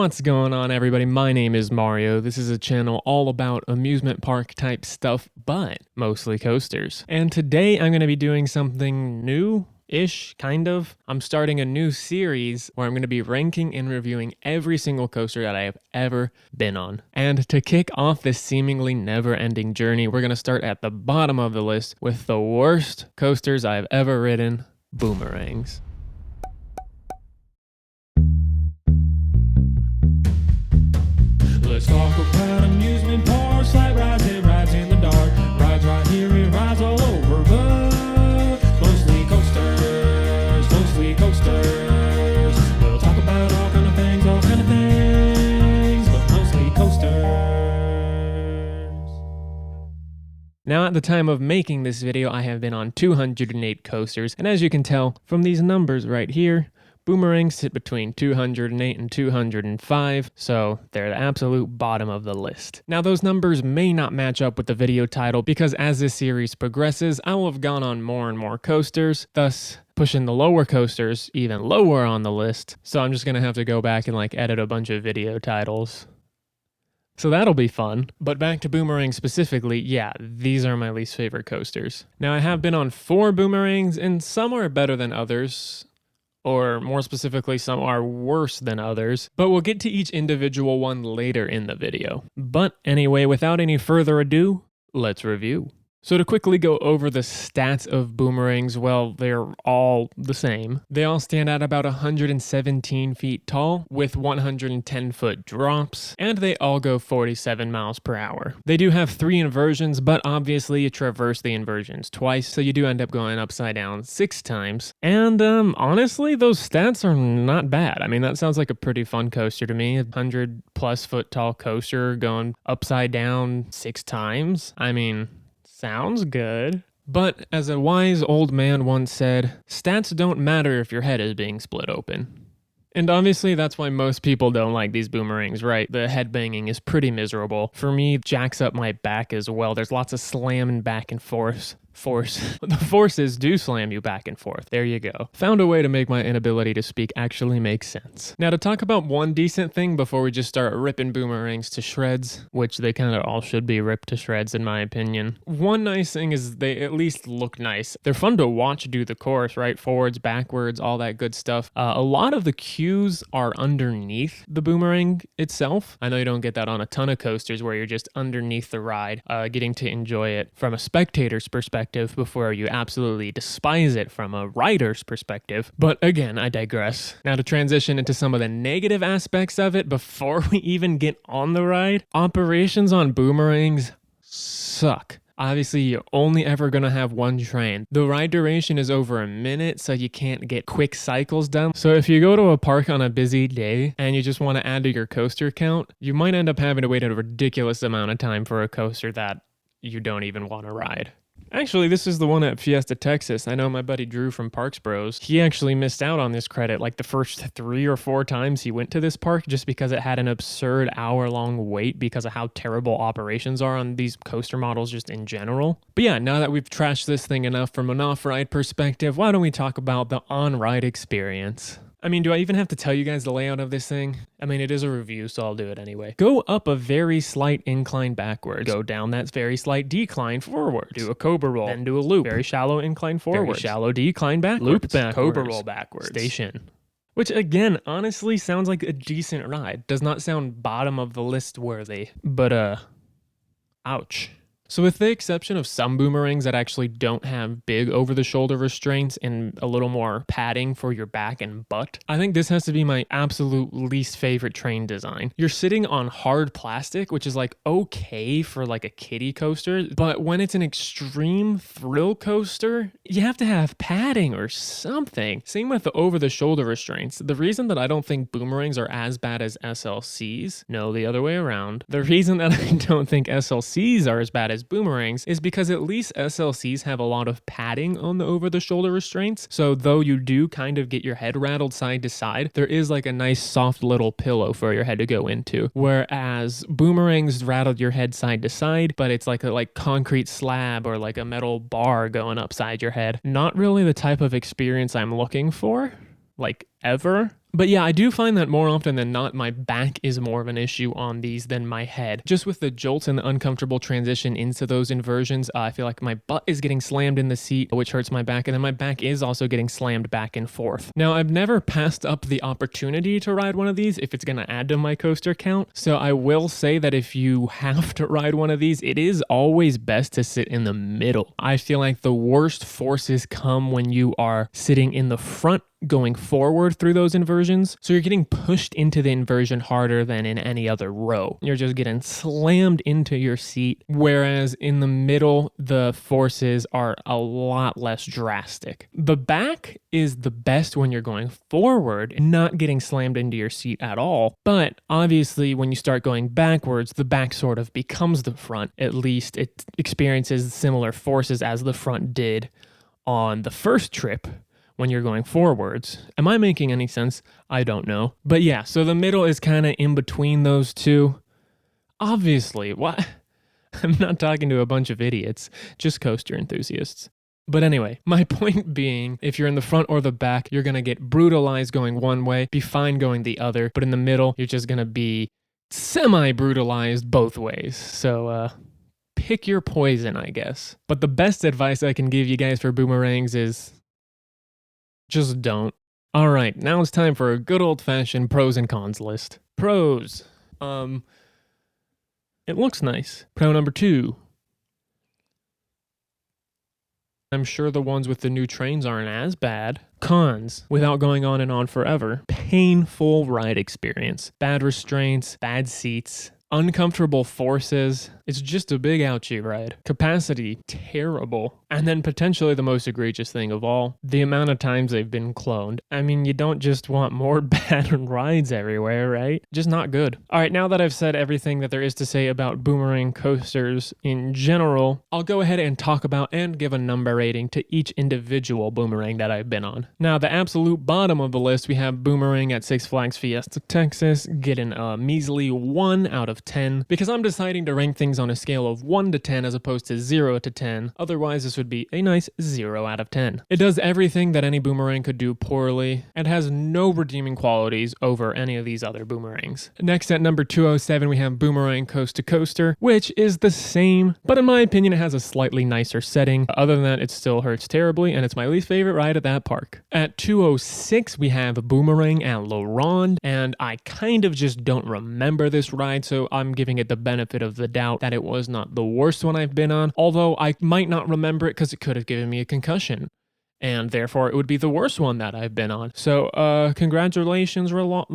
What's going on, everybody? My name is Mario. This is a channel all about amusement park type stuff, but mostly coasters. And today I'm going to be doing something new-ish, kind of. I'm starting a new series where I'm going to be ranking and reviewing every single coaster that I have ever been on. And to kick off this seemingly never-ending journey, we're going to start at the bottom of the list with the worst coasters I've ever ridden, Boomerangs. Let's talk about amusement parks, like rides and rides in the dark. Rides right here and rides all over, but mostly coasters, mostly coasters. We'll talk about all kind of things, but mostly coasters. Now, at the time of making this video, I have been on 208 coasters, and as you can tell from these numbers right here, Boomerangs sit between 208 and 205, so they're the absolute bottom of the list. Now, those numbers may not match up with the video title because as this series progresses, I will have gone on more and more coasters, thus pushing the lower coasters even lower on the list. So I'm just gonna have to go back and edit a bunch of video titles. So that'll be fun. But back to Boomerang specifically, yeah, these are my least favorite coasters. Now, I have been on 4 Boomerangs, and some are better than others. Or more specifically, some are worse than others, but we'll get to each individual one later in the video. But anyway, without any further ado, let's review. So to quickly go over the stats of Boomerangs, well, they're all the same. They all stand at about 117 feet tall with 110-foot drops, and they all go 47 miles per hour. They do have 3 inversions, but obviously you traverse the inversions twice, so you do end up going upside down 6 times. And honestly, those stats are not bad. I mean, that sounds like a pretty fun coaster to me. 100+ foot tall coaster going upside down 6 times. I mean, sounds good. But as a wise old man once said, stats don't matter if your head is being split open. And obviously that's why most people don't like these Boomerangs, right? The head banging is pretty miserable. For me, it jacks up my back as well. There's lots of slamming back and forth. The forces do slam you back and forth. There you go. Found a way to make my inability to speak actually make sense. Now, to talk about one decent thing before we just start ripping Boomerangs to shreds, which they kind of all should be ripped to shreds in my opinion. One nice thing is they at least look nice. They're fun to watch do the course, right? Forwards, backwards, all that good stuff. A lot of the cues are underneath the Boomerang itself. I know you don't get that on a ton of coasters where you're just underneath the ride, getting to enjoy it from a spectator's perspective before you absolutely despise it from a rider's perspective. But again, I digress. Now to transition into some of the negative aspects of it before we even get on the ride, operations on Boomerangs suck. Obviously, you're only ever going to have one train. The ride duration is over a minute, so you can't get quick cycles done. So if you go to a park on a busy day and you just want to add to your coaster count, you might end up having to wait a ridiculous amount of time for a coaster that you don't even want to ride. Actually, this is the one at Fiesta Texas. I know my buddy Drew from Parks Bros. He actually missed out on this credit like the first 3 or 4 times he went to this park just because it had an absurd hour-long wait because of how terrible operations are on these coaster models just in general. But yeah, now that we've trashed this thing enough from an off-ride perspective, why don't we talk about the on-ride experience? I mean, do I even have to tell you guys the layout of this thing? I mean, it is a review, so I'll do it anyway. Go up a very slight incline backwards. Go down that very slight decline forward. Do a cobra roll. Then do a loop. Very shallow incline forward. Very shallow decline backwards. Loop backwards. Cobra roll backwards. Station. Which again, honestly sounds like a decent ride. Does not sound bottom of the list worthy. But ouch. So with the exception of some Boomerangs that actually don't have big over-the-shoulder restraints and a little more padding for your back and butt, I think this has to be my absolute least favorite train design. You're sitting on hard plastic, which is okay for a kiddie coaster, but when it's an extreme thrill coaster, you have to have padding or something. Same with the over-the-shoulder restraints. The reason that I don't think Boomerangs are as bad as SLCs, no, the other way around. The reason that I don't think SLCs are as bad as Boomerangs is because at least SLCs have a lot of padding on the over-the-shoulder restraints, so though you do kind of get your head rattled side to side, there is a nice soft little pillow for your head to go into, whereas Boomerangs rattled your head side to side, but it's like a concrete slab or a metal bar going upside your head. Not really the type of experience I'm looking for. ever. But yeah, I do find that more often than not, my back is more of an issue on these than my head. Just with the jolts and the uncomfortable transition into those inversions, I feel like my butt is getting slammed in the seat, which hurts my back, and then my back is also getting slammed back and forth. Now, I've never passed up the opportunity to ride one of these if it's going to add to my coaster count, so I will say that if you have to ride one of these, it is always best to sit in the middle. I feel like the worst forces come when you are sitting in the front going forward through those inversions. So you're getting pushed into the inversion harder than in any other row. You're just getting slammed into your seat, whereas in the middle, the forces are a lot less drastic. The back is the best when you're going forward and not getting slammed into your seat at all. But obviously, when you start going backwards, the back sort of becomes the front. At least it experiences similar forces as the front did on the first trip when you're going forwards. Am I making any sense? I don't know. But yeah, so the middle is kind of in between those two. Obviously, what? I'm not talking to a bunch of idiots, just coaster enthusiasts. But anyway, my point being, if you're in the front or the back, you're going to get brutalized going one way, be fine going the other, but in the middle, you're just going to be semi-brutalized both ways. So, pick your poison, I guess. But the best advice I can give you guys for boomerangs is just don't. All right, now it's time for a good old-fashioned pros and cons list. Pros. It looks nice. Pro number 2. I'm sure the ones with the new trains aren't as bad. Cons, without going on and on forever. Painful ride experience. Bad restraints, bad seats, uncomfortable forces. It's just a big ouchie ride. Capacity, terrible. And then potentially the most egregious thing of all, the amount of times they've been cloned. I mean, you don't just want more bad rides everywhere, right? Just not good. All right, now that I've said everything that there is to say about boomerang coasters in general, I'll go ahead and talk about and give a number rating to each individual boomerang that I've been on. Now, the absolute bottom of the list, we have Boomerang at Six Flags Fiesta Texas, getting a measly 1 out of 10, because I'm deciding to rank things on a scale of 1 to 10 as opposed to 0 to 10. Otherwise, this would be a nice 0 out of 10. It does everything that any boomerang could do poorly and has no redeeming qualities over any of these other boomerangs. Next at number 207, we have Boomerang Coast to Coaster, which is the same, but in my opinion, it has a slightly nicer setting. Other than that, it still hurts terribly, and it's my least favorite ride at that park. At 206, we have Boomerang at Ronde, and I kind of just don't remember this ride, so I'm giving it the benefit of the doubt that it was not the worst one I've been on, although I might not remember it because it could have given me a concussion, and therefore it would be the worst one that I've been on. So, congratulations, Ronde.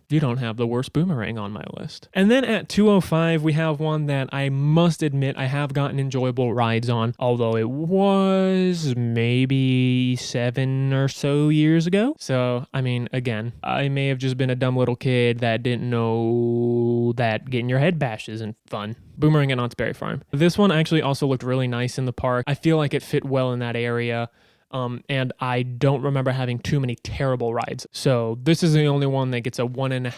You don't have the worst boomerang on my list. And then at 205, we have one that I must admit I have gotten enjoyable rides on, although it was maybe 7 or so years ago. So, I mean, again, I may have just been a dumb little kid that didn't know that getting your head bashed isn't fun. Boomerang at Knott's Berry Farm. This one actually also looked really nice in the park. I feel like it fit well in that area. And I don't remember having too many terrible rides. So this is the only one that gets a 1.5.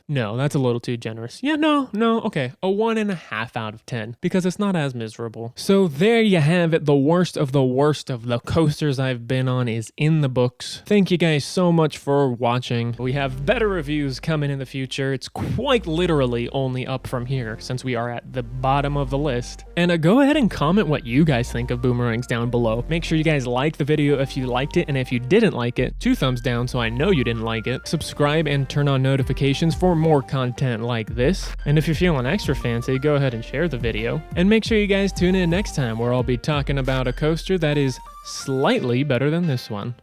No, that's a little too generous. Yeah, no, okay. A 1.5 out of 10 because it's not as miserable. So there you have it. The worst of the coasters I've been on is in the books. Thank you guys so much for watching. We have better reviews coming in the future. It's quite literally only up from here since we are at the bottom of the list. And go ahead and comment what you guys think of boomerangs down below. Make sure you guys like the video if you liked it, and if you didn't like it, 2 thumbs down so I know you didn't like it. Subscribe and turn on notifications for more content like this. And if you're feeling extra fancy, go ahead and share the video. And make sure you guys tune in next time where I'll be talking about a coaster that is slightly better than this one.